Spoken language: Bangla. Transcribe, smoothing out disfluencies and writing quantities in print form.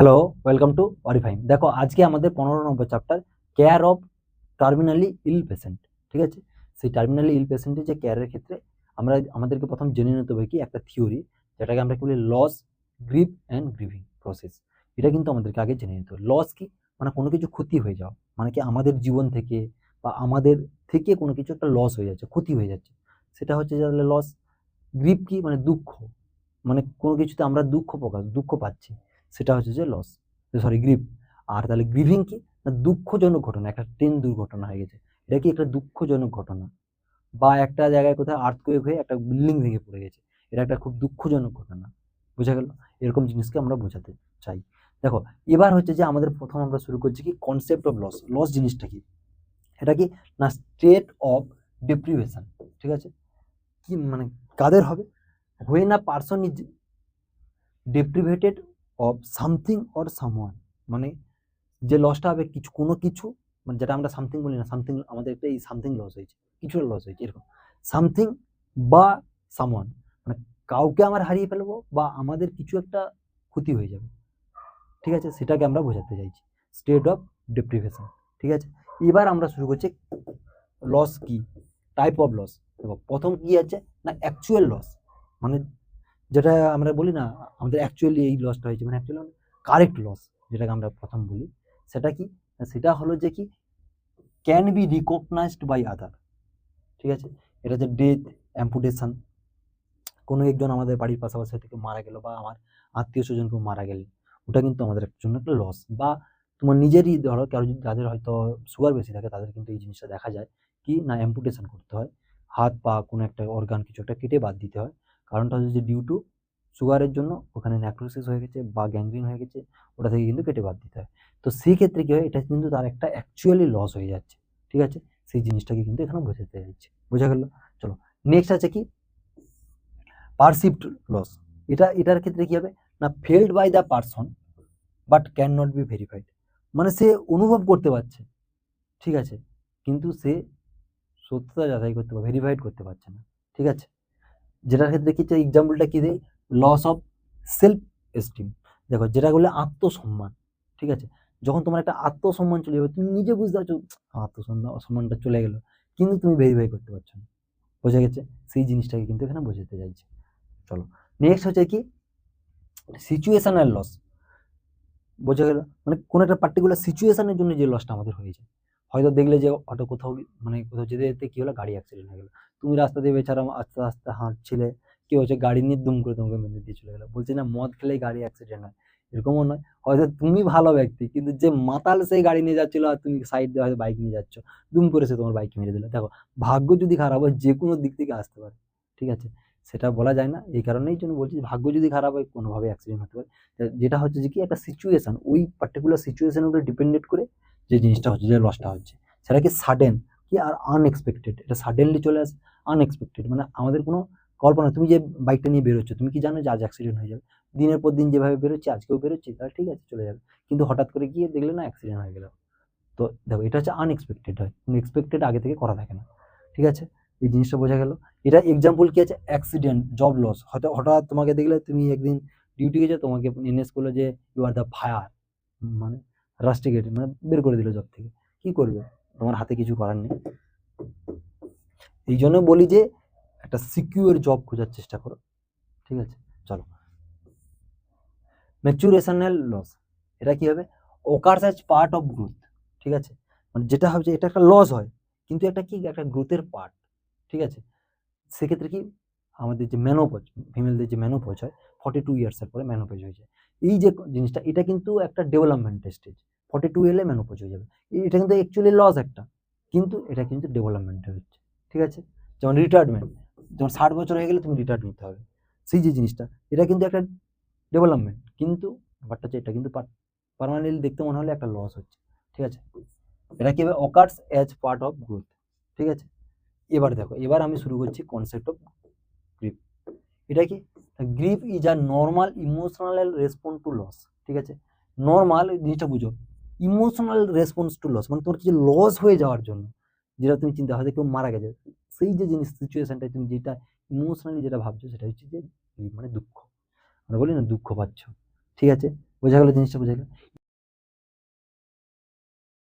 Hello, welcome to অরিফাইম। দেখো আজকে আমাদের 15 নম্বর chapter care of terminally ill patient. ঠিক আছে, সেই টার্মিনালি ইল পেশেন্টের যে কেয়ারের ক্ষেত্রে আমাদেরকে প্রথম জেনে নিতে হবে কি একটা থিওরি, যেটাকে আমরা কি বলি loss, grief and grieving process. এটা কিন্তু আমাদেরকে আগে জেনে নিতে হবে। লস কি মানে কোনো কিছু ক্ষতি হয়ে যাওয়া, মানে কি আমাদের জীবন থেকে বা আমাদের থেকে কোনো কিছু একটা লস হয়ে যাচ্ছে, ক্ষতি হয়ে যাচ্ছে, সেটা হচ্ছে তাহলে লস। গ্রিপ কি মানে দুঃখ, মানে কোনো কিছুতে আমরা দুঃখ পাচ্ছি, সেটা হচ্ছে যে লস, সরি গ্রিপ। আর তাহলে গ্রিভিং কি না দুঃখজনক ঘটনা, একটা ট্রেন দুর্ঘটনা হয়ে গেছে, এটা কি একটা দুঃখজনক ঘটনা। বা একটা জায়গায় কোথাও আর্থকুয়েক হয়ে একটা বিল্ডিং ভেঙে পড়ে গেছে, এটা একটা খুব দুঃখজনক ঘটনা। বোঝা গেল? এরকম জিনিসকে আমরা বোঝাতে চাই। দেখো এবার হচ্ছে যে আমাদের প্রথম আমরা শুরু করছি কি কনসেপ্ট অফ লস। লস জিনিসটা কি? এটা কি না স্টেট অফ ডিপ্রিভেশন। ঠিক আছে, কি মানে কাদের হবে? when a person is deprivated of something or someone, মানে যে লসটা হবে কিছু কোনো কিছু, মানে যেটা আমরা সামথিং বলি না, সামথিং আমাদের একটা এই সামথিং লস হয়েছে, কিছুটা লস হয়েছে, এরকম সামথিং বা সামওয়ান, মানে কাউকে আমরা হারিয়ে ফেলবো বা আমাদের কিছু একটা ক্ষতি হয়ে যাবে। ঠিক আছে, সেটাকে আমরা বোঝাতে চাইছি স্টেট অফ ডিপ্রিভেশন। ঠিক আছে, এবার আমরা শুরু করছি লস কি, টাইপ অফ লস। দেখো প্রথম কি আছে না অ্যাকচুয়াল লস, মানে যেটা আমরা বলি না আমাদের অ্যাকচুয়ালি এই লসটা হয়েছে, মানে অ্যাকচুয়ালি কারেক্ট লস যেটাকে আমরা প্রথম বলি, সেটা কি সেটা হলো যে কি can be recognised by other. ঠিক আছে, এটা যে ডেথ, অ্যাম্পুটেশন, কোনো একজন আমাদের বাড়ির পাশাপাশি থেকে মারা গেল বা আমার আত্মীয় স্বজন কেউ মারা গেলে, ওটা কিন্তু আমাদের জন্য একটা লস। বা তোমার নিজেরই ধরো কারো যাদের হয়তো সুগার বেশি থাকে তাদের কিন্তু এই জিনিসটা দেখা যায় কি না অ্যাম্পুটেশন করতে হয়, হাত পা কোনো একটা অর্গান কিছু একটা কেটে বাদ দিতে হয়। কারণটা হচ্ছে যে ডিউ টু সুগারের জন্য ওখানে নেক্রোসিস হয়ে গেছে বা গ্যাংগ্রিন হয়ে গেছে, ওটা থেকে কিন্তু কেটে বাদ দিতে হয়। তো সেই ক্ষেত্রে কি হয়, এটা কিন্তু তার একটা অ্যাকচুয়ালি লস হয়ে যাচ্ছে। ঠিক আছে, সেই জিনিসটাকে কিন্তু এখানে বোঝাতে যাচ্ছে। বোঝা গেল? চলো নেক্সট আছে কি পারসিভড লস। এটার ক্ষেত্রে কি হবে না felt by the person but can not be verified, মানে সে অনুভব করতে পারছে, ঠিক আছে, কিন্তু সে সত্যতা যাচাই করতে বা ভেরিফাইড করতে পারছে না। ঠিক আছে, যেটার ক্ষেত্রে কি এক্সাম্পলটা কি দেয়, লস অফ সেলফ এস্টিম। দেখো যেটা বলে আত্মসম্মান। ঠিক আছে, যখন তোমার একটা আত্মসম্মান চলে যাবে, তুমি নিজে বুঝতে পারছো সম্মানটা চলে গেল, কিন্তু তুমি ভেরিফাই করতে পারছো না। বোঝা গেছে? সেই জিনিসটাকে কিন্তু এখানে বোঝাতে চাইছে। চলো নেক্সট হচ্ছে কি সিচুয়েশনাল লস। বোঝা গেল? মানে কোনো একটা পার্টিকুলার সিচুয়েশনের জন্য যে লসটা আমাদের হয়েছে, হয়তো দেখলে যে অটো কোথাও মানে কোথাও যেতে যেতে কি হলো গাড়ি অ্যাক্সিডেন্ট হয়ে গেল, তুমি রাস্তা দিয়ে বেচারা আস্তে আস্তে হাঁটছিলে, কি হচ্ছে গাড়ি নিয়ে দুম করে তোমাকে মেরে দিয়ে চলে গেলো। বলছি না মদ খেলেই গাড়ি অ্যাক্সিডেন্ট হয়, এরকমও নয়, হয়তো তুমি ভালো ব্যক্তি কিন্তু যে মাতাল সেই গাড়ি নিয়ে যাচ্ছিল আর তুমি সাইড দিয়ে হয়তো বাইক নিয়ে যাচ্ছ, দুম করে সে তোমার বাইক মেরে দিল। দেখো ভাগ্য যদি খারাপ হয় যে কোনো দিক থেকে আসতে পারে। ঠিক আছে, সেটা বলা যায় না, এই কারণেই জন্য বলছি ভাগ্য যদি খারাপ হয় কোনোভাবে অ্যাক্সিডেন্ট হতে পারে। যেটা হচ্ছে যে কি একটা সিচুয়েশন, ওই পার্টিকুলার সিচুয়েশনের উপরে ডিপেন্ডেড করে যে জিনিসটা হচ্ছে, যে লসটা হচ্ছে, সেটা কি সাডেন কি আর আনএক্সপেক্টেড। এটা সাডেনলি চলে আসে, আনএক্সপেক্টেড মানে আমাদের কোনো কল্পনা। তুমি যে বাইকটা নিয়ে বেরোচ্ছ, তুমি কি জানো যে আজ অ্যাক্সিডেন্ট হয়ে যাবে? দিনের পর দিন যেভাবে বেরোচ্ছি, আজকেও বেরোচ্ছি, তাহলে ঠিক আছে চলে যাবে, কিন্তু হঠাৎ করে গিয়ে দেখলে না অ্যাক্সিডেন্ট হয়ে গেল। তো দেখো এটা হচ্ছে আনএক্সপেক্টেড হয়, এক্সপেক্টেড আগে থেকে করা থাকে না। ঠিক আছে, এই জিনিসটা বোঝা গেল। এটা এক্সাম্পল কি আছে অ্যাক্সিডেন্ট, জব লস, হয়তো হঠাৎ তোমাকে দেখলে তুমি একদিন ডিউটি গেছো, তোমাকে এনএস করলো যে ইউ আর দ্য ফায়ার, মানে রাস্টিকেট, মানে বের করে দিল জব থেকে, কি করবে? তোমার হাতে কিছু করার নেই। এই জন্য বলি যে একটা সিকিউর জব খোঁজার চেষ্টা করো। ঠিক আছে, চলো ম্যাচুরেশনাল লস। এটা কি হবে occurs as part of growth. ঠিক আছে, মানে যেটা হচ্ছে এটা একটা লস হয় কিন্তু একটা কি একটা গ্রোথের পার্ট। ঠিক আছে, সেক্ষেত্রে কি আমাদের যে ম্যানোপজ, ফিমেলদের যে ম্যানোপজ হয় 42 ইয়ার্সের পরে ম্যানোপজ হয়ে যায়, এই যে জিনিসটা এটা কিন্তু একটা ডেভেলপমেন্ট স্টেজ। 42 এলে ম্যানোপজ হয়ে যাবে, এটা কিন্তু অ্যাকচুয়ালি লস একটা, কিন্তু এটা কিন্তু ডেভেলপমেন্টে হচ্ছে। ঠিক আছে, যেমন রিটায়ারমেন্ট, যেমন 60 বছর হয়ে গেলে তুমি রিটায়ার নিতে হবে, সেই যে জিনিসটা এটা কিন্তু একটা ডেভেলপমেন্ট, কিন্তু ব্যাপারটা হচ্ছে এটা কিন্তু পার্মানেন্টলি দেখতে মনে হলে একটা লস হচ্ছে। ঠিক আছে, এটা কি হবে occurs as part of growth. ঠিক আছে, এবার দেখো এবার আমি শুরু করছি কনসেপ্ট অফ গ্রিপ। এটা কি grief is a normal emotional response to loss. ঠিক আছে, নর্মাল জিনিসটা বুঝো, ইমোশনাল রেসপন্স টু লস মানে তোমার কিছু লস হয়ে যাওয়ার জন্য, যেটা তুমি চিন্তা হয়তো কেউ মারা গেছে, সেই যে জিনিস সিচুয়েশনটা তুমি যেটা ইমোশনালি যেটা ভাবছো সেটা হচ্ছে যে মানে দুঃখ, আমরা বলি না দুঃখ পাচ্ছ। ঠিক আছে, বোঝা গেল জিনিসটা, বোঝা গেল।